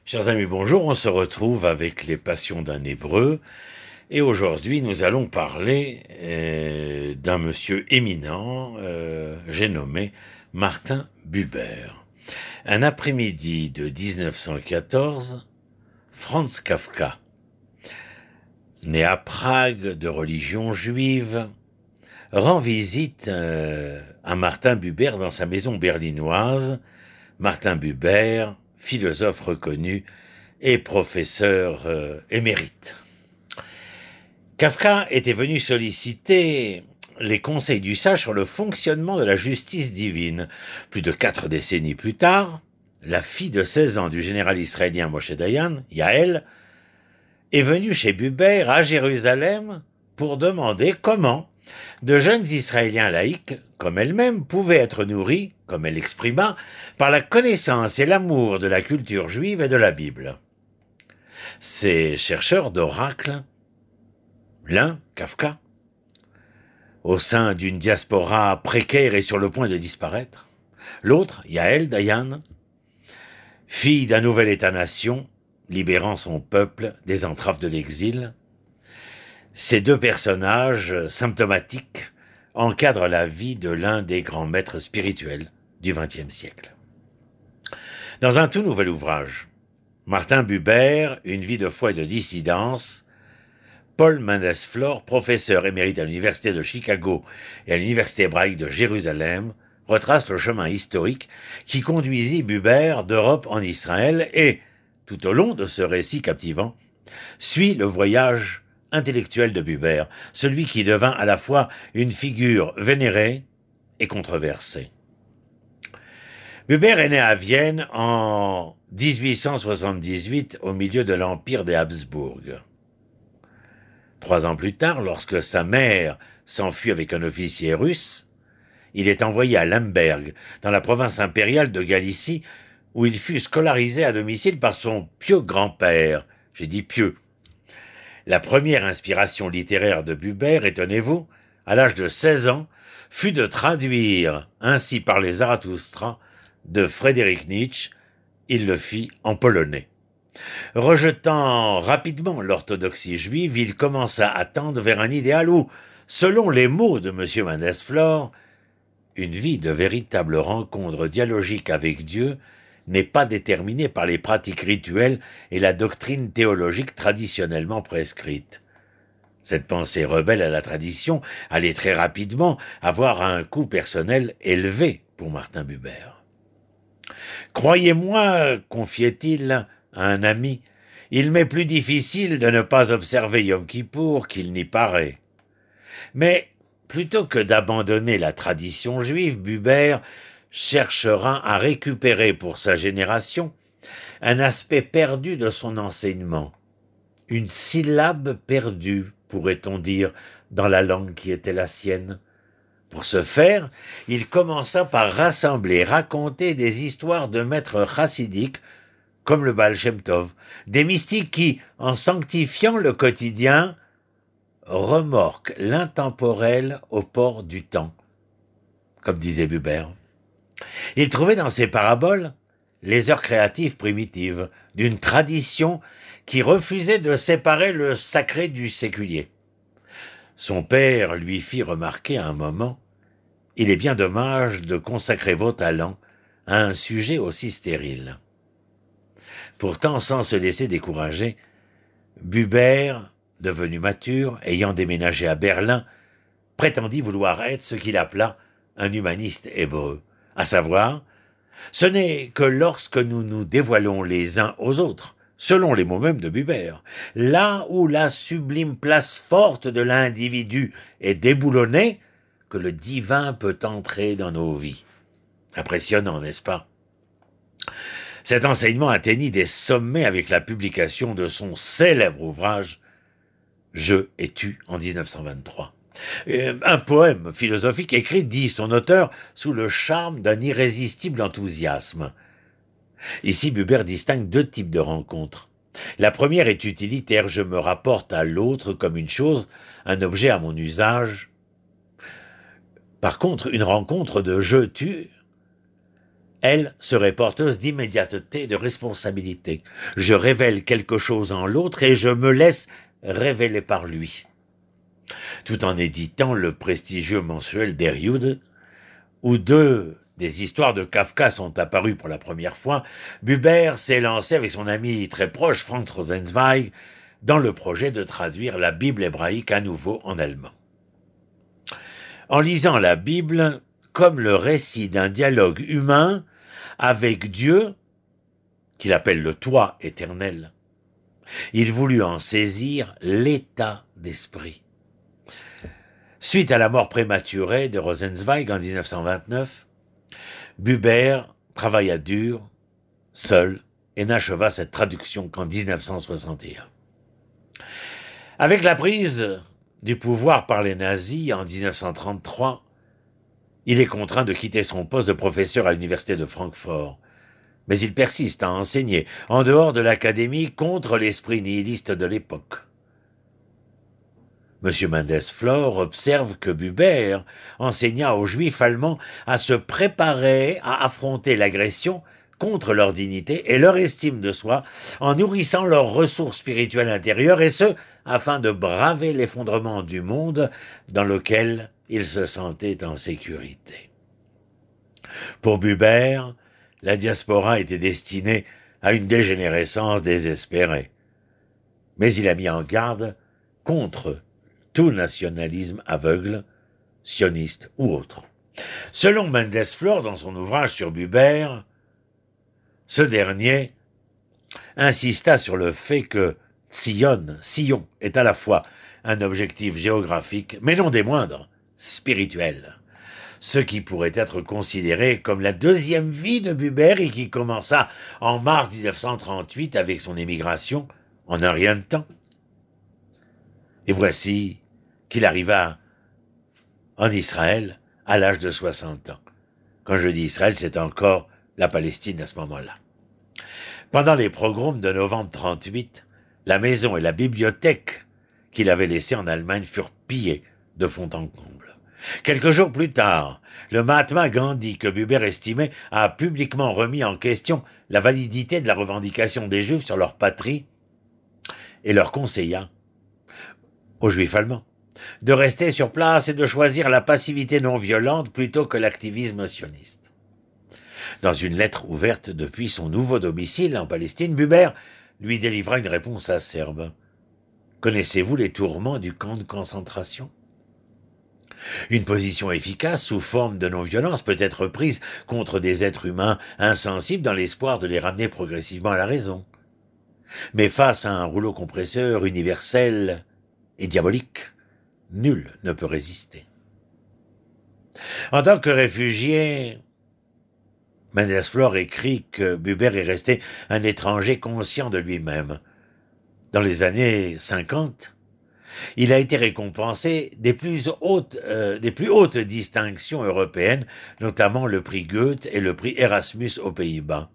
Chers amis, bonjour, on se retrouve avec les passions d'un Hébreu et aujourd'hui nous allons parler d'un monsieur éminent, j'ai nommé Martin Buber. Un après-midi de 1914, Franz Kafka, né à Prague de religion juive, rend visite à Martin Buber dans sa maison berlinoise. Martin Buber, philosophe reconnu et professeur émérite. Kafka était venu solliciter les conseils du sage sur le fonctionnement de la justice divine. Plus de 4 décennies plus tard, la fille de 16 ans du général israélien Moshe Dayan, Yael, est venue chez Buber à Jérusalem pour demander comment de jeunes Israéliens laïcs, comme elle-même, pouvaient être nourris, comme elle l'exprima, par la connaissance et l'amour de la culture juive et de la Bible. Ces chercheurs d'oracles, l'un, Kafka, au sein d'une diaspora précaire et sur le point de disparaître, l'autre, Yael Dayan, fille d'un nouvel État-nation, libérant son peuple des entraves de l'exil. Ces deux personnages symptomatiques encadrent la vie de l'un des grands maîtres spirituels du XXe siècle. Dans un tout nouvel ouvrage, Martin Buber, Une vie de foi et de dissidence, Paul Mendes-Flohr, professeur émérite à l'Université de Chicago et à l'Université hébraïque de Jérusalem, retrace le chemin historique qui conduisit Buber d'Europe en Israël et, tout au long de ce récit captivant, suit le voyage intellectuel de Buber, celui qui devint à la fois une figure vénérée et controversée. Buber est né à Vienne en 1878 au milieu de l'empire des Habsbourg. 3 ans plus tard, lorsque sa mère s'enfuit avec un officier russe, il est envoyé à Lemberg, dans la province impériale de Galicie, où il fut scolarisé à domicile par son pieux grand-père. J'ai dit pieux. La première inspiration littéraire de Buber, étonnez-vous, à l'âge de 16 ans, fut de traduire Ainsi parlait Zarathustra de Friedrich Nietzsche. Il le fit en polonais. Rejetant rapidement l'orthodoxie juive, il commença à tendre vers un idéal où, selon les mots de M. Mendes-Flohr, une vie de véritable rencontre dialogique avec Dieu n'est pas déterminée par les pratiques rituelles et la doctrine théologique traditionnellement prescrite. Cette pensée rebelle à la tradition allait très rapidement avoir un coût personnel élevé pour Martin Buber. « Croyez-moi, confiait-il à un ami, il m'est plus difficile de ne pas observer Yom Kippour qu'il n'y paraît. » Mais plutôt que d'abandonner la tradition juive, Buber cherchera à récupérer pour sa génération un aspect perdu de son enseignement, une syllabe perdue, pourrait-on dire, dans la langue qui était la sienne. Pour ce faire, il commença par rassembler, raconter des histoires de maîtres chassidiques, comme le Baal Shem Tov, des mystiques qui, en sanctifiant le quotidien, remorquent l'intemporel au port du temps, comme disait Buber. Il trouvait dans ces paraboles les heures créatives primitives d'une tradition qui refusait de séparer le sacré du séculier. Son père lui fit remarquer à un moment « Il est bien dommage de consacrer vos talents à un sujet aussi stérile. » Pourtant, sans se laisser décourager, Buber, devenu mature, ayant déménagé à Berlin, prétendit vouloir être ce qu'il appela un humaniste hébreu, à savoir, ce n'est que lorsque nous nous dévoilons les uns aux autres, selon les mots mêmes de Buber, là où la sublime place forte de l'individu est déboulonnée, que le divin peut entrer dans nos vies. Impressionnant, n'est-ce pas? Cet enseignement atteignit des sommets avec la publication de son célèbre ouvrage « Je et tu » en 1923. Un poème philosophique écrit, dit son auteur, sous le charme d'un irrésistible enthousiasme. Ici, Buber distingue 2 types de rencontres. La première est utilitaire, je me rapporte à l'autre comme une chose, un objet à mon usage. Par contre, une rencontre de je-tu Elle serait porteuse d'immédiateté, de responsabilité. Je révèle quelque chose en l'autre et je me laisse révéler par lui. Tout en éditant le prestigieux mensuel Der Jude, où deux des histoires de Kafka sont apparues pour la première fois, Buber s'est lancé avec son ami très proche Franz Rosenzweig dans le projet de traduire la Bible hébraïque à nouveau en allemand. En lisant la Bible comme le récit d'un dialogue humain avec Dieu, qu'il appelle le Toi éternel, il voulut en saisir l'état d'esprit. Suite à la mort prématurée de Rosenzweig en 1929, Buber travailla dur, seul, et n'acheva cette traduction qu'en 1961. Avec la prise du pouvoir par les nazis en 1933, il est contraint de quitter son poste de professeur à l'université de Francfort, mais il persiste à enseigner en dehors de l'académie contre l'esprit nihiliste de l'époque. M. Mendes-Flor observe que Buber enseigna aux Juifs allemands à se préparer à affronter l'agression contre leur dignité et leur estime de soi en nourrissant leurs ressources spirituelles intérieures, et ce, afin de braver l'effondrement du monde dans lequel ils se sentaient en sécurité. Pour Buber, la diaspora était destinée à une dégénérescence désespérée, mais il a mis en garde contre tout nationalisme aveugle, sioniste ou autre. Selon Mendes-Flor, dans son ouvrage sur Buber, ce dernier insista sur le fait que Sion, est à la fois un objectif géographique, mais non des moindres, spirituel, ce qui pourrait être considéré comme la deuxième vie de Buber et qui commença en mars 1938 avec son émigration en un rien de temps. Et voici qu'il arriva en Israël à l'âge de 60 ans. Quand je dis Israël, c'est encore la Palestine à ce moment-là. Pendant les pogroms de novembre 1938, la maison et la bibliothèque qu'il avait laissées en Allemagne furent pillées de fond en comble. Quelques jours plus tard, le Mahatma Gandhi, que Buber estimait, a publiquement remis en question la validité de la revendication des Juifs sur leur patrie et leur conseilla, aux Juifs allemands, de rester sur place et de choisir la passivité non violente plutôt que l'activisme sioniste. Dans une lettre ouverte depuis son nouveau domicile en Palestine, Buber lui délivra une réponse acerbe. « Connaissez-vous les tourments du camp de concentration ?» Une position efficace sous forme de non-violence peut être prise contre des êtres humains insensibles dans l'espoir de les ramener progressivement à la raison. Mais face à un rouleau compresseur universel et diabolique, nul ne peut résister. En tant que réfugié, Mendes-Flor écrit que Buber est resté un étranger conscient de lui-même. Dans les années 50, il a été récompensé des plus hautes distinctions européennes, notamment le prix Goethe et le prix Erasmus aux Pays-Bas.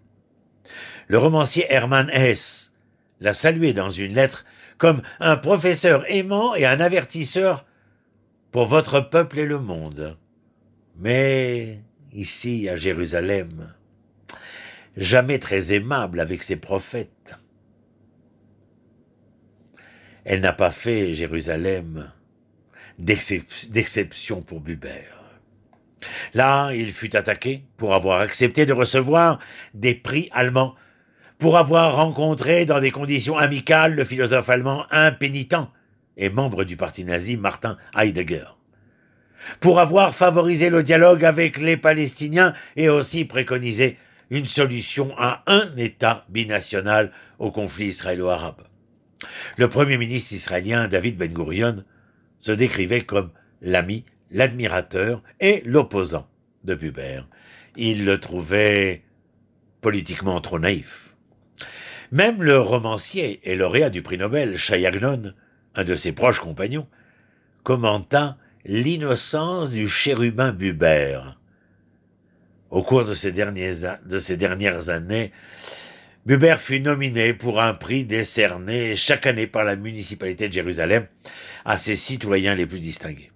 Le romancier Hermann Hesse l'a salué dans une lettre comme un professeur aimant et un avertisseur pour votre peuple et le monde. Mais ici, à Jérusalem, jamais très aimable avec ses prophètes, elle n'a pas fait, Jérusalem, d'exception pour Buber. Là, il fut attaqué pour avoir accepté de recevoir des prix allemands, pour avoir rencontré dans des conditions amicales le philosophe allemand impénitent et membre du parti nazi Martin Heidegger, pour avoir favorisé le dialogue avec les Palestiniens et aussi préconisé une solution à un État binational au conflit israélo-arabe. Le premier ministre israélien David Ben-Gurion se décrivait comme l'ami, l'admirateur et l'opposant de Buber. Il le trouvait politiquement trop naïf. Même le romancier et lauréat du prix Nobel, Shai Agnon, un de ses proches compagnons, commenta l'innocence du chérubin Buber. Au cours de ces dernières années, Buber fut nominé pour un prix décerné chaque année par la municipalité de Jérusalem à ses citoyens les plus distingués.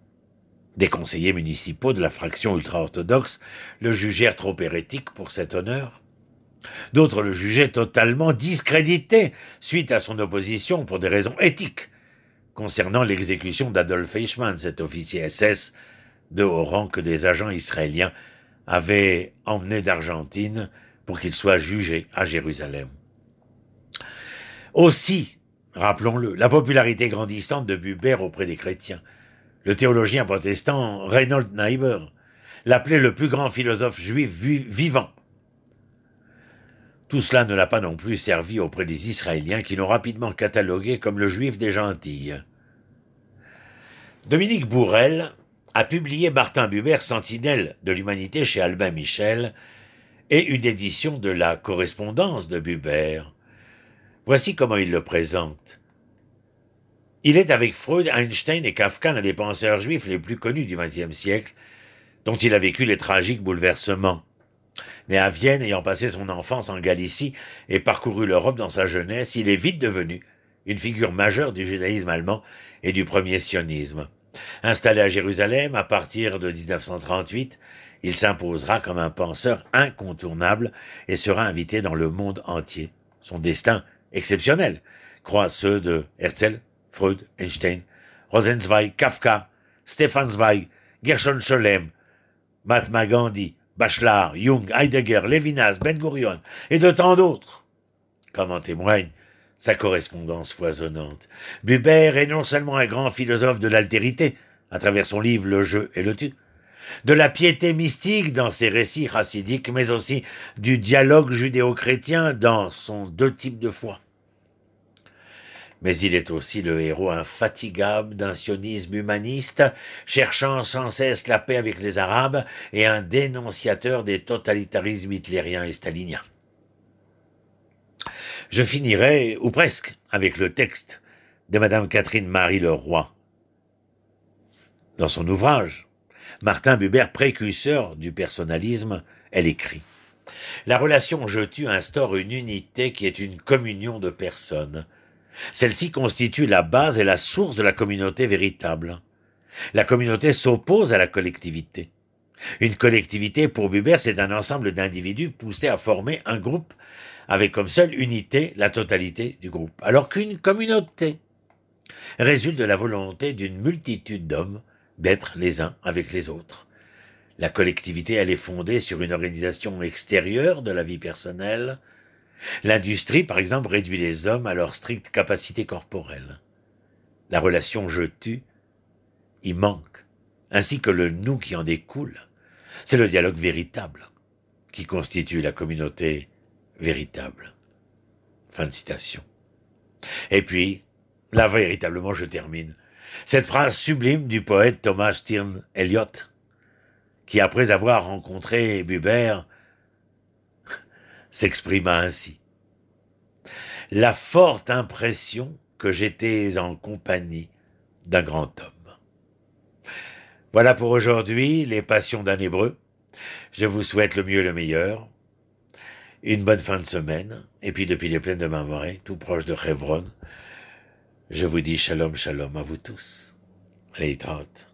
Des conseillers municipaux de la fraction ultra-orthodoxe le jugèrent trop hérétique pour cet honneur. D'autres le jugeaient totalement discrédité suite à son opposition pour des raisons éthiques concernant l'exécution d'Adolf Eichmann, cet officier SS de haut rang que des agents israéliens avaient emmené d'Argentine pour qu'il soit jugé à Jérusalem. Aussi, rappelons-le, la popularité grandissante de Buber auprès des chrétiens. Le théologien protestant Reinhold Niebuhr l'appelait le plus grand philosophe juif vivant. Tout cela ne l'a pas non plus servi auprès des Israéliens qui l'ont rapidement catalogué comme le juif des Gentilles. Dominique Bourrel a publié Martin Buber, Sentinelle de l'humanité chez Albin Michel et une édition de la correspondance de Buber. Voici comment il le présente. Il est avec Freud, Einstein et Kafka l'un des penseurs juifs les plus connus du XXe siècle, dont il a vécu les tragiques bouleversements. Né à Vienne, ayant passé son enfance en Galicie et parcouru l'Europe dans sa jeunesse, il est vite devenu une figure majeure du judaïsme allemand et du premier sionisme. Installé à Jérusalem à partir de 1938, il s'imposera comme un penseur incontournable et sera invité dans le monde entier. Son destin exceptionnel croise ceux de Herzl, Freud, Einstein, Rosenzweig, Kafka, Stefan Zweig, Gershon Scholem, Mahatma Gandhi, Bachelard, Jung, Heidegger, Lévinas, Ben Gurion et de tant d'autres, comme en témoigne sa correspondance foisonnante. Buber est non seulement un grand philosophe de l'altérité, à travers son livre Le jeu et le tu, de la piété mystique dans ses récits chassidiques, mais aussi du dialogue judéo-chrétien dans son deux types de foi. Mais il est aussi le héros infatigable d'un sionisme humaniste, cherchant sans cesse la paix avec les Arabes, et un dénonciateur des totalitarismes hitlériens et staliniens. Je finirai, ou presque, avec le texte de Madame Catherine Marie Leroy. Dans son ouvrage, Martin Buber, précurseur du personnalisme, elle écrit « La relation je tue instaure une unité qui est une communion de personnes. Celle-ci constitue la base et la source de la communauté véritable. La communauté s'oppose à la collectivité. Une collectivité, pour Buber, c'est un ensemble d'individus poussés à former un groupe avec comme seule unité la totalité du groupe, alors qu'une communauté résulte de la volonté d'une multitude d'hommes d'être les uns avec les autres. La collectivité, elle est fondée sur une organisation extérieure de la vie personnelle. L'industrie, par exemple, réduit les hommes à leur stricte capacité corporelle. La relation « je tue » y manque, ainsi que le « nous » qui en découle. C'est le dialogue véritable qui constitue la communauté véritable. Fin de citation. Et puis, là, véritablement, je termine. Cette phrase sublime du poète Thomas Stern Eliot, qui, après avoir rencontré Buber, s'exprima ainsi. « La forte impression que j'étais en compagnie d'un grand homme. » Voilà pour aujourd'hui, les passions d'un Hébreu. Je vous souhaite le mieux et le meilleur. Une bonne fin de semaine. Et puis depuis les plaines de Mamoré, tout proche de Hebron, je vous dis shalom, shalom à vous tous. Les hitrates.